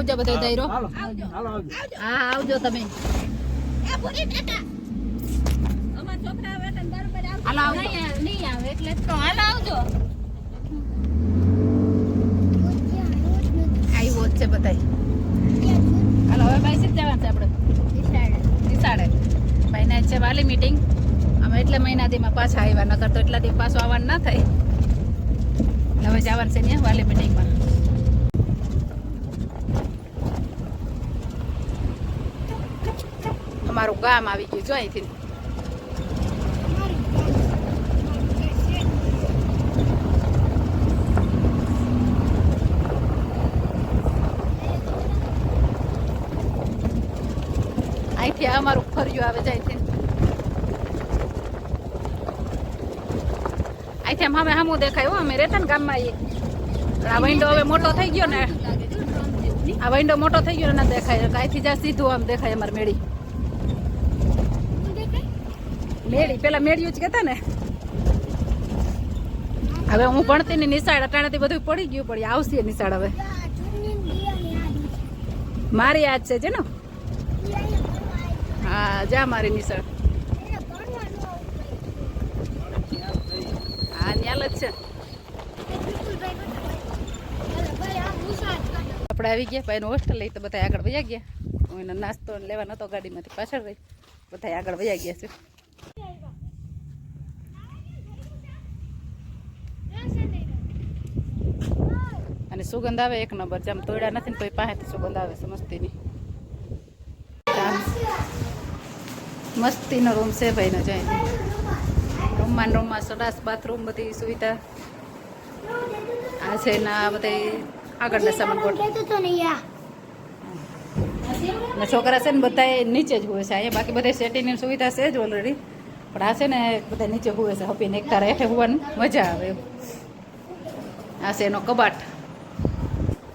આવજો બધો દાયરો. હા આવજો તમે. હાલો આવજો. નહીં આવે એટલે તો હાલો આવજો. આવ્યો જ છે બધાય. હાલો હવે ભાઈ સીધ જવાનું છે આપણે નિશાળે. ભાઈને છે વાલી મીટિંગ. અમે એટલે મહિના દીમાં પાછા આવ્યા, નકર તો એટલા દી પાછું આવવાનું ના થાય. હવે જવાનું છે ને વાલી મીટિંગમાં. અમારું ગામ આવી ગયું જો અહીંથી. અહીંથી અમારું ફર્યું આવે છે અહીંથી. અહીંથી આમ અમે સામું દેખાય. અમે રહેતા ને ગામમાં આ વિન્ડો હવે મોટો થઈ ગયો ને, આ વિન્ડો મોટો થઈ ગયો ને દેખાય. અહીંથી જ્યાં સીધું આમ દેખાય અમારી મેળી. મેળી પેલા મેળિયું જ કહેતા ને. હવે હું ભણતી ની નિશાળ અટાણાથી બધું પડી ગયું, પણ આવશે નિશાળ હવે. મારી યાદ છે ને. હા જા મારી નિશાળ. હા ન્યાલ જ છે. આપણે આવી ગયા ભાઈનો હોસ્ટેલ લઈ તો બધા આગળ વયા ગયા. હું એનો નાસ્તો લેવા નતો ગાડીમાંથી પાછળ રહી. બધા આગળ વયા ગયા છે. અને સુગંધ આવે એક નંબર. જેમ તોડ્યા નથી ને કોઈ પાસેથી સુગંધ આવે છે મસ્તીની. મસ્તીનો રૂમ છે ભાઈનો. જાય રૂમમાં સંડાસ બાથરૂમ બધી સુવિધા આ છે ને. આ બધા આગળના સામાન છોકરા છે ને બધા નીચે જ હોય છે અહીંયા. બાકી બધા સેટિંગની સુવિધા છે જ ઓલરેડી, પણ આ છે ને બધા નીચે હોય છે. હપીને એક તારા હેઠે હોવાની મજા આવે એવું. આ છે એનો કબાટ.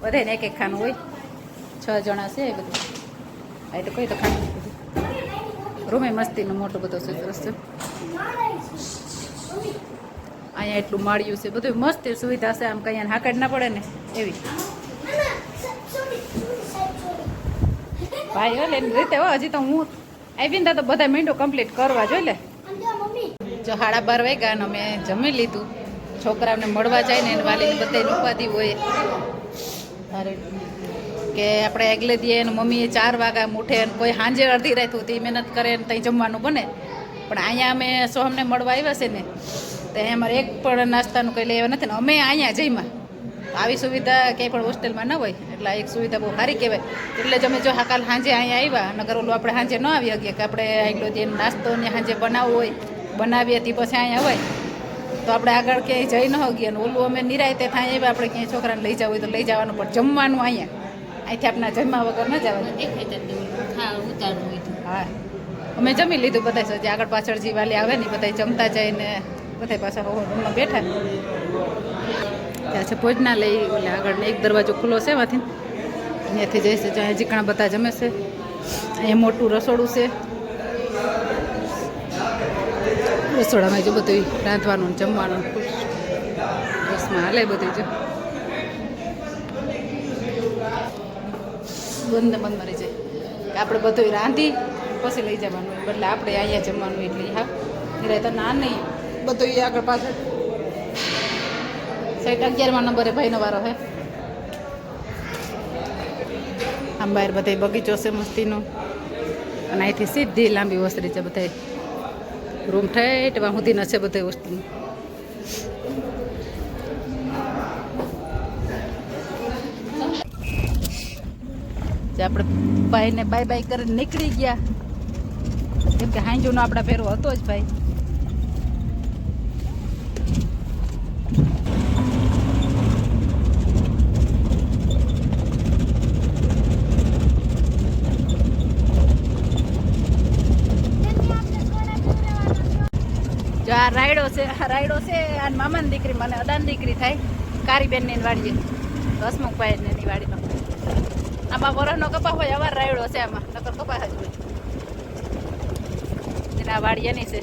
બધાને એક એક ખાનું હોય. 6 જણા છે એ બધું. આ તો કઈ તો ખાનું બધું. રૂમે મસ્તીનો મોટો બધો છે, સરસ છે. અહીંયા એટલું માળ્યું છે, બધું મસ્ત સુવિધા છે. આમ કઈ હાકડ ના પડે ને એવી. ભાઈ હલે એની રીતે હો. હજી તો હું આવીને તો બધા મીંડો કમ્પ્લીટ કરવા જોઈએ. જો 12:30 વાગ્યા અને અમે જમી લીધું. છોકરાઓને મળવા જાય ને વાલીને બધાને ઉપાધિ હોય કે આપણે આગલે દીએ ને મમ્મીએ 4 વાગ્યા ઉઠે ને કોઈ સાંજે અડધી રાત સુધી મહેનત કરે ને ત્યાં જમવાનું બને. પણ અહીંયા અમે સોમને મળવા આવ્યા છે ને તો અમારે એક પણ નાસ્તાનું કંઈ લેવા નથી ને. અમે અહીંયા જઈમાં આવી સુવિધા ક્યાંય પણ હોસ્ટેલમાં ન હોય એટલે એક સુવિધા બહુ સારી કહેવાય. એટલે જ અમે જો કાલ સાંજે અહીંયા આવ્યા. નગર ઓલું આપણે સાંજે ન આવી શકીએ કે આપણે આગલો દીએ નાસ્તો ને સાંજે બનાવવો હોય, બનાવીએ તે પછી અહીંયા હોય તો આપણે આગળ ક્યાંય જઈ ન શકીએ. ને ઓલું અમે નિરાયતે થાય આવ્યા. આપણે ક્યાંય છોકરાને લઈ જવું હોય તો લઈ જવાનું, પણ જમવાનું અહીંયા. અહીંથી આપણા જમવા વગર ન જવાનું. હા અમે જમી લીધું બધા. જે આગળ પાછળ જે વાલી આવે ને બધા જમતા જઈને બધા પાછા રૂમમાં બેઠા. ત્યાં છે ભોજનાલય. એટલે આગળ એક દરવાજો ખુલ્લો છે એમાંથી અહીંયાથી જઈશે. જ્યાં હજી ઘણા બધા જમે છે. અહીંયા મોટું રસોડું છે. રસોડામાં જો બધું રાંધવાનું જમવાનું બસમાં હાલે બધું. જો બંધ મરી જાય કે આપણે બધું રાંધી પછી લઈ જવાનું હોય, બદલે આપણે અહીંયા જમવાનું. એટલે હા એટલે તો ના નહીં બધું આગળ પાછળ. સાઈડ 11મા નંબરે ભાઈનો વારો હે. આમ બહાર બધા બગીચો છે મસ્તીનો. અને અહીંથી સીધી લાંબી વસ્ત્રી છે. બધા રૂમ ઠેઠ વાં સુધી છે બધા વસ્તુનું. જે આપણે ભાઈને બાય બાય કરીને નીકળી ગયા. કેમ કે હાંજુનો આપણા ફેરો હતો જ ભાઈ. જો આ રાયડો છે. આ મામાની દીકરી મને અદાની દીકરી થાય. કારીબેનની વાડીએ હસમુખભાઈ ને એની વાડીમાં. આમાં વરસનો કપા હોય અવાર રાયડો છે. આમાં નકર કપા જ હોય. એના વાડી એની છે.